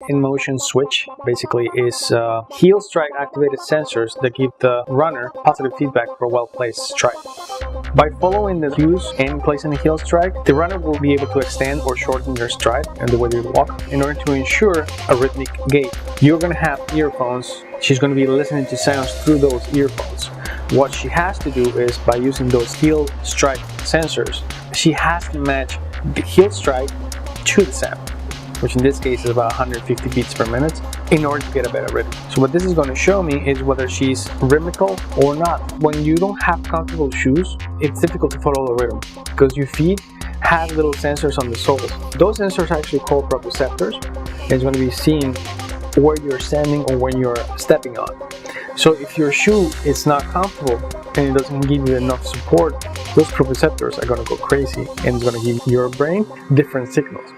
in-motion switch basically is heel strike activated sensors that give the runner positive feedback for a well-placed strike. By following the cues and placing the heel strike, the runner will be able to extend or shorten their stride and the way they walk in order to ensure a rhythmic gait. You're going to have earphones. She's going to be listening to sounds through those earphones. What she has to do is, by using those heel strike sensors, she has to match the heel strike to the sound, which in this case is about 150 beats per minute, in order to get a better rhythm. So what this is going to show me is whether she's rhythmical or not. When you don't have comfortable shoes, it's difficult to follow the rhythm because your feet have little sensors on the soles. Those sensors are actually called proprioceptors. It's going to be seeing where you're standing or when you're stepping on. So if your shoe is not comfortable and it doesn't give you enough support, those proprioceptors are going to go crazy and it's going to give your brain different signals.